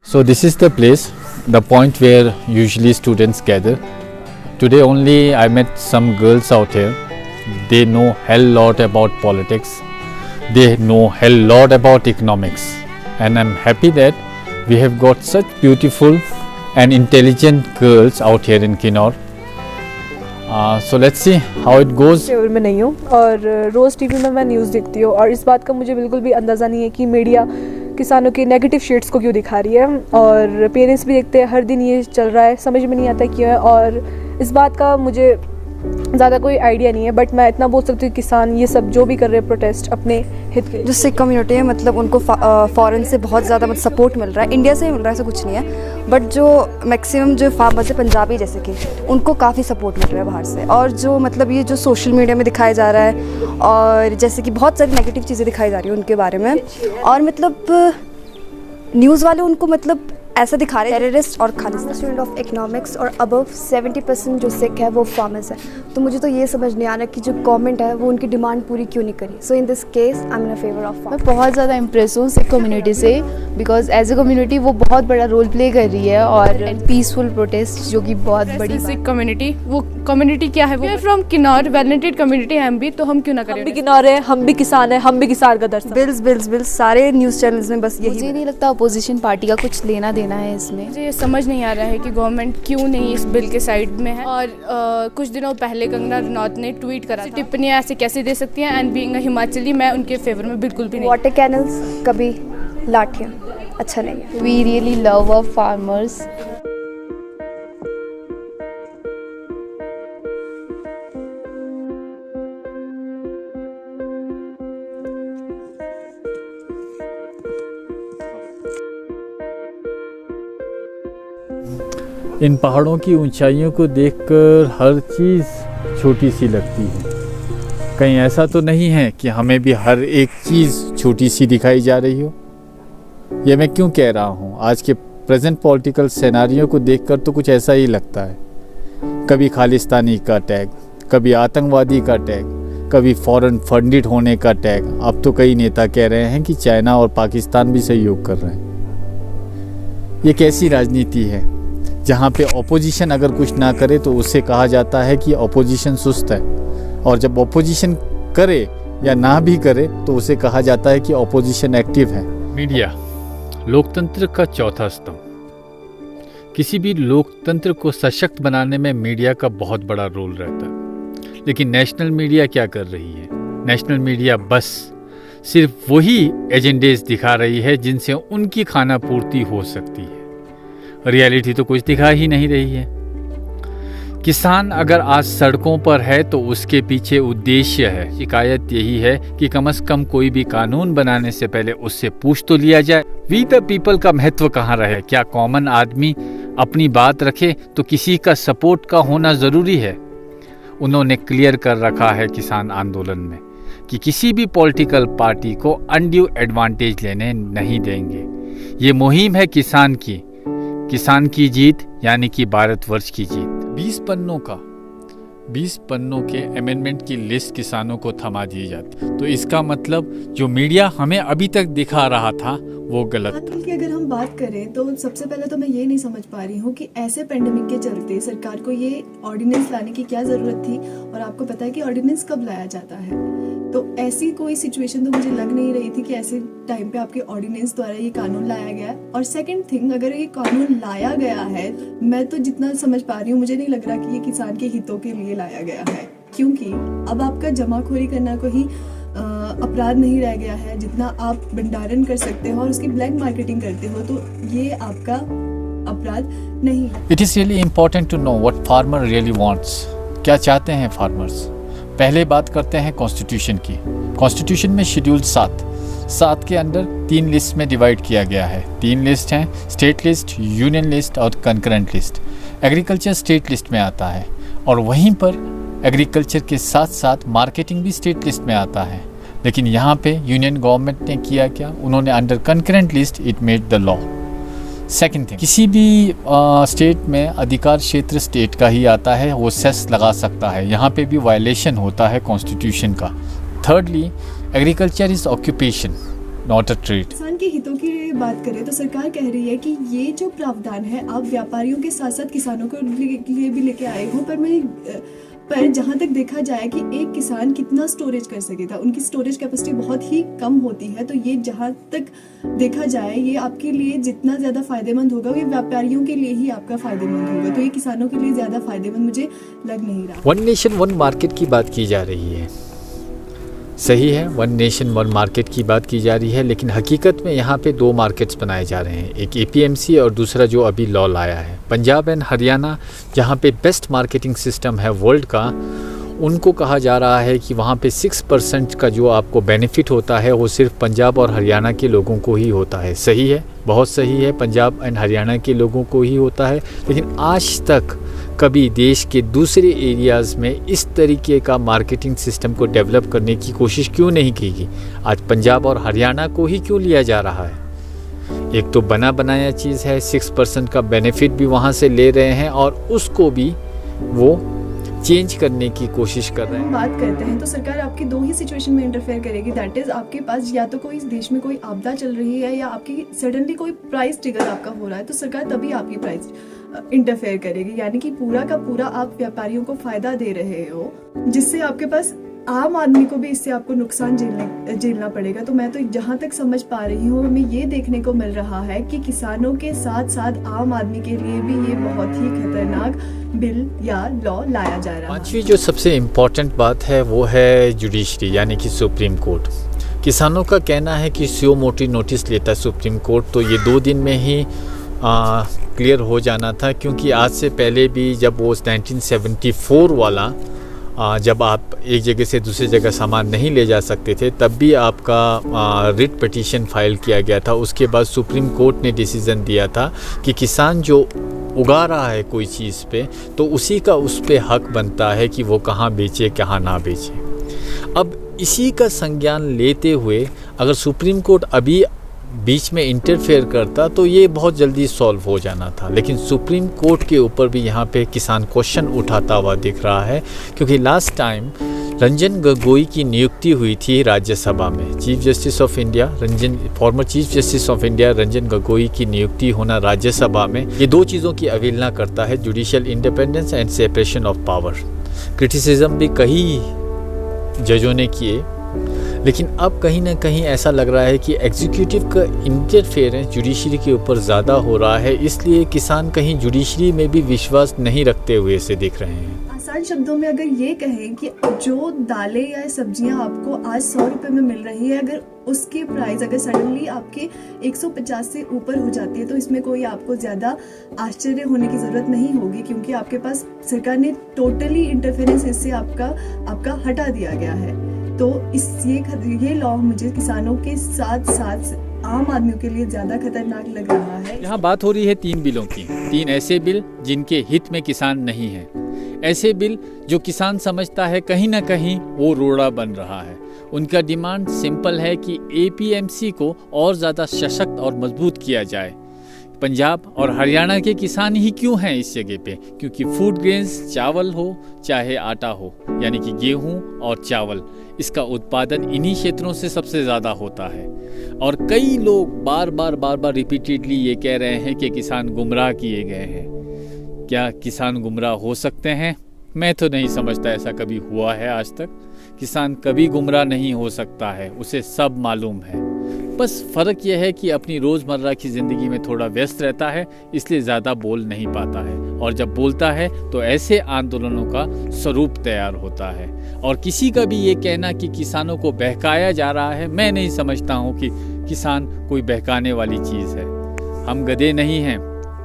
So this is the place, the point where usually students gather. Today only I met some girls out here. They know hell lot about politics. They know hell lot about economics. And I'm happy that we have got such beautiful and intelligent girls out here in Kinnaur. So let's see how it goes. मैं नहीं हूँ और रोज़ TV में मैं news देखती हूँ और इस बात का मुझे बिल्कुल भी अंदाज़ा नहीं है कि मीडिया किसानों के नेगेटिव शेड्स को क्यों दिखा रही है। और पेरेंट्स भी देखते हैं, हर दिन ये चल रहा है, समझ में नहीं आता क्यों है। और इस बात का मुझे ज़्यादा कोई आइडिया नहीं है, बट मैं इतना बोल सकती हूँ किसान ये सब जो भी कर रहे हैं प्रोटेस्ट अपने हित के। जो सिख कम्युनिटी है मतलब उनको फॉरेन से बहुत ज़्यादा मतलब सपोर्ट मिल रहा है, इंडिया से मिल रहा है, ऐसा कुछ नहीं है। बट जो मैक्सिमम जो फार्मर्स है पंजाबी जैसे कि उनको काफ़ी सपोर्ट मिल रहा है बाहर से। और जो मतलब ये जो सोशल मीडिया में दिखाया जा रहा है और जैसे कि बहुत सारी नेगेटिव चीज़ें दिखाई जा रही हैं उनके बारे में, और मतलब न्यूज़ वाले उनको मतलब ऐसा दिखा रहे हैं टेररिस्ट और खालिस्तान। स्टूडेंट ऑफ इकोनॉमिक्स और अबव 70% जो सिख है वो फार्मर्स है। तो मुझे तो ये समझ नहीं आ रहा कि जो गवर्नमेंट है वो उनकी डिमांड पूरी क्यों नहीं करी। So in this case I am in favour of मैं बहुत ज़्यादा इम्प्रेस हूँ सिख कम्युनिटी से, बिकॉज एज ए कम्युनिटी वो बहुत बड़ा रोल प्ले कर रही है और पीसफुल प्रोटेस्ट जो कि बहुत बड़ी सिख कम्युनिटी, वो कम्युनिटी क्या है, वो फ्रॉम किन्नौर, वेलनेटेड कम्युनिटी है हम भी, तो हम क्यों ना करें। हम भी किन्नौर है, हम भी किसान है, हम भी किसान का दर्शन। बिल्स सारे न्यूज़ चैनल्स में बस यही। मुझे नहीं लगता अपोजिशन पार्टी का कुछ लेना देना है इसमें। मुझे ये समझ नहीं आ रहा है कि गवर्नमेंट क्यों नहीं इस बिल के साइड में है। और कुछ दिनों पहले कंगना रनौत ने ट्वीट करा, टिप्पणियाँ ऐसे कैसे दे सकती हैं, एंड बीइंग अ हिमाचली मैं उनके फेवर में बिल्कुल भी नहीं। वाटर कैनल्स कभी लाठियाँ अच्छा नहीं है। We really love our farmers. इन पहाड़ों की ऊंचाइयों को देखकर हर चीज़ छोटी सी लगती है। कहीं ऐसा तो नहीं है कि हमें भी हर एक चीज़ छोटी सी दिखाई जा रही हो। ये मैं क्यों कह रहा हूँ, आज के प्रेजेंट पॉलिटिकल सिनेरियो को देखकर तो कुछ ऐसा ही लगता है। कभी खालिस्तानी का टैग, कभी आतंकवादी का टैग, कभी फॉरेन फंडेड होने का टैग। अब तो कई नेता कह रहे हैं कि चाइना और पाकिस्तान भी सहयोग कर रहे हैं। ये कैसी राजनीति है जहाँ पे ऑपोजिशन अगर कुछ ना करे तो उससे कहा जाता है कि ऑपोजिशन सुस्त है, और जब ऑपोजिशन करे या ना भी करे तो उसे कहा जाता है कि ऑपोजिशन एक्टिव है। मीडिया लोकतंत्र का चौथा स्तंभ। किसी भी लोकतंत्र को सशक्त बनाने में मीडिया का बहुत बड़ा रोल रहता है। लेकिन नेशनल मीडिया क्या कर रही है? नेशनल मीडिया बस सिर्फ वही एजेंडेस दिखा रही है जिनसे उनकी खाना पूर्ति हो सकती है। रियलिटी तो कुछ दिखा ही नहीं रही है। किसान अगर आज सड़कों पर है तो उसके पीछे उद्देश्य है। शिकायत यही है कि कम से कम कोई भी कानून बनाने से पहले उससे पूछ तो लिया जाए। वी द पीपल का महत्व कहाँ रहे? क्या कॉमन आदमी अपनी बात रखे तो किसी का सपोर्ट का होना ज़रूरी है? उन्होंने क्लियर कर रखा है किसान आंदोलन में कि किसी भी पॉलिटिकल पार्टी को अनड्यू एडवांटेज लेने नहीं देंगे। ये मुहिम है किसान की जीत, यानी कि भारतवर्ष की जीत। 20 पन्नों के अमेंडमेंट की लिस्ट किसानों को थमा दी जाती, तो इसका मतलब जो मीडिया हमें अभी तक दिखा रहा था वो गलत था। की अगर हम बात करें तो सबसे पहले तो मैं ये नहीं समझ पा रही हूँ कि ऐसे पेंडेमिक के चलते सरकार को ये ऑर्डिनेंस लाने की क्या जरूरत थी, और आपको पता है कि ऑर्डिनेंस कब लाया जाता है। तो ऐसी कोई सिचुएशन तो मुझे लग नहीं रही थी कि ऐसे टाइम पे आपके ऑर्डिनेंस द्वारा ये कानून लाया गया है। और सेकंड थिंग, अगर ये कानून लाया गया है, मैं तो जितना समझ पा रही हूँ मुझे नहीं लग रहा कि ये किसान के हितों के लिए लाया गया है, क्योंकि अब आपका जमाखोरी करना कोई अपराध नहीं रह गया है। जितना आप भंडारण कर सकते हो और उसकी ब्लैक मार्केटिंग करते हो तो ये आपका अपराध नहीं है। It is really important to know what farmer really wants. क्या चाहते हैं फार्मर्स? पहले बात करते हैं कॉन्स्टिट्यूशन की। कॉन्स्टिट्यूशन में शेड्यूल 7 के अंदर 3 लिस्ट में डिवाइड किया गया है। 3 लिस्ट हैं, स्टेट लिस्ट, यूनियन लिस्ट और concurrent list. Agriculture state list में आता है और वहीं पर एग्रीकल्चर के साथ साथ मार्केटिंग भी स्टेट लिस्ट में आता है। लेकिन यहाँ पे यूनियन गवर्नमेंट ने किया क्या? उन्होंने under concurrent list it made the law. Second thing, किसी भी स्टेट में अधिकार क्षेत्र स्टेट का ही आता है, वो सेस लगा सकता है। यहाँ पे भी वायलेशन होता है कॉन्स्टिट्यूशन का। Thirdly, agriculture is occupation, not a treat. किसान के हितों की बात करें तो सरकार कह रही है कि ये जो प्रावधान है आप व्यापारियों के साथ साथ किसानों के लिए भी लेके आए हो, पर जहाँ तक देखा जाए कि एक किसान कितना स्टोरेज कर सकेगा, उनकी स्टोरेज कैपेसिटी बहुत ही कम होती है। तो ये जहाँ तक देखा जाए ये आपके लिए जितना ज़्यादा फायदेमंद होगा ये व्यापारियों के लिए ही आपका फायदेमंद होगा, तो ये किसानों के लिए ज़्यादा फायदेमंद मुझे लग नहीं रहा। वन नेशन वन मार्केट की बात की जा रही है, सही है, वन नेशन वन मार्केट की बात की जा रही है, लेकिन हकीकत में यहाँ पे दो मार्केट्स बनाए जा रहे हैं, एक APMC और दूसरा जो अभी लॉ लाया है। पंजाब एंड हरियाणा जहाँ पे बेस्ट मार्केटिंग सिस्टम है वर्ल्ड का, उनको कहा जा रहा है कि वहाँ पे 6% का जो आपको बेनिफिट होता है वो सिर्फ पंजाब और हरियाणा के लोगों को ही होता है। सही है, बहुत सही है, पंजाब एंड हरियाणा के लोगों को ही होता है, लेकिन आज तक कभी देश के दूसरे एरियाज़ में इस तरीके का मार्केटिंग सिस्टम को डेवलप करने की कोशिश क्यों नहीं की गई? आज पंजाब और हरियाणा को ही क्यों लिया जा रहा है? एक तो बना बनाया चीज़ है, 6% का बेनिफिट भी वहाँ से ले रहे हैं और उसको भी वो चेंज करने की कोशिश कर रहे हैं। बात करते हैं तो सरकार आपकी दो ही सिचुएशन में इंटरफेयर करेगी, दैट इज आपके पास या तो कोई देश में कोई आपदा चल रही है या आपकी सडनली कोई प्राइस ट्रिगर आपका हो रहा है, तो सरकार तभी आपकी प्राइस इंटरफेयर करेगी। यानी कि पूरा का पूरा आप व्यापारियों को फायदा दे रहे हो, जिससे आपके पास आम आदमी को भी इससे आपको नुकसान झेलना पड़ेगा। तो मैं तो जहाँ तक समझ पा रही हूँ हमें ये देखने को मिल रहा है कि किसानों के साथ साथ आम आदमी के लिए भी ये बहुत ही खतरनाक बिल या लॉ लाया जा रहा है। पांचवी जो सबसे इम्पॉर्टेंट बात है वो है जुडिशरी यानी कि सुप्रीम कोर्ट। किसानों का कहना है कि सुओ मोटो नोटिस लेता है सुप्रीम कोर्ट, तो ये 2 दिन में ही क्लियर हो जाना था, क्योंकि आज से पहले भी जब वो 1974 वाला जब आप एक जगह से दूसरी जगह सामान नहीं ले जा सकते थे तब भी आपका रिट पिटीशन फाइल किया गया था। उसके बाद सुप्रीम कोर्ट ने डिसीज़न दिया था कि किसान जो उगा रहा है कोई चीज़ पे तो उसी का उस पे हक बनता है कि वो कहाँ बेचे कहाँ ना बेचे। अब इसी का संज्ञान लेते हुए अगर सुप्रीम कोर्ट अभी बीच में इंटरफेयर करता तो ये बहुत जल्दी सॉल्व हो जाना था, लेकिन सुप्रीम कोर्ट के ऊपर भी यहाँ पे किसान क्वेश्चन उठाता हुआ दिख रहा है, क्योंकि लास्ट टाइम रंजन गोगोई की नियुक्ति हुई थी राज्यसभा में। Chief justice of India former chief justice of India Ranjan Gogoi की नियुक्ति होना राज्यसभा में, ये 2 चीज़ों की अवहेलना करता है, judicial independence and separation of power. Criticism भी कई जजों ने किए, लेकिन अब कहीं ना कहीं ऐसा लग रहा है कि एग्जीक्यूटिव का इंटरफेरेंस जुडिशरी के ऊपर ज़्यादा हो रहा है, इसलिए किसान कहीं जुडिशरी में भी विश्वास नहीं रखते हुए से दिख रहे हैं। आसान शब्दों में अगर ये कहें कि जो दालें या सब्जियां आपको आज 100 रुपये में मिल रही है, अगर उसकी प्राइस अगर सडनली आपके 150 से ऊपर हो जाती है तो इसमें कोई आपको ज़्यादा आश्चर्य होने की ज़रूरत नहीं होगी, क्योंकि आपके पास सरकार ने टोटली इंटरफेरेंस इससे आपका हटा दिया गया है। तो ये लॉ मुझे किसानों के साथ साथ आम आदमियों के लिए ज़्यादा खतरनाक लग रहा है। यहाँ बात हो रही है 3 बिलों की, 3 ऐसे बिल जिनके हित में किसान नहीं है, ऐसे बिल जो किसान समझता है कहीं ना कहीं वो रोड़ा बन रहा है। उनका डिमांड सिंपल है कि APMC को और ज़्यादा सशक्त और मजबूत किया जाए। पंजाब और हरियाणा के किसान ही क्यों हैं इस जगह पे? क्योंकि फूड ग्रेन्स चावल हो चाहे आटा हो, यानी कि गेहूं और चावल, इसका उत्पादन इन्हीं क्षेत्रों से सबसे ज़्यादा होता है। और कई लोग बार बार रिपीटेडली ये कह रहे हैं कि किसान गुमराह किए गए हैं। क्या किसान गुमराह हो सकते हैं? मैं तो नहीं समझता ऐसा कभी हुआ है आज तक। किसान कभी गुमराह नहीं हो सकता है, उसे सब मालूम है। बस फ़र्क यह है कि अपनी रोज़मर्रा की ज़िंदगी में थोड़ा व्यस्त रहता है, इसलिए ज़्यादा बोल नहीं पाता है, और जब बोलता है तो ऐसे आंदोलनों का स्वरूप तैयार होता है। और किसी का भी ये कहना कि किसानों को बहकाया जा रहा है, मैं नहीं समझता हूँ कि किसान कोई बहकाने वाली चीज़ है। हम गधे नहीं हैं,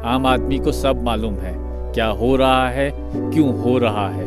आम आदमी को सब मालूम है क्या हो रहा है, क्यों हो रहा है।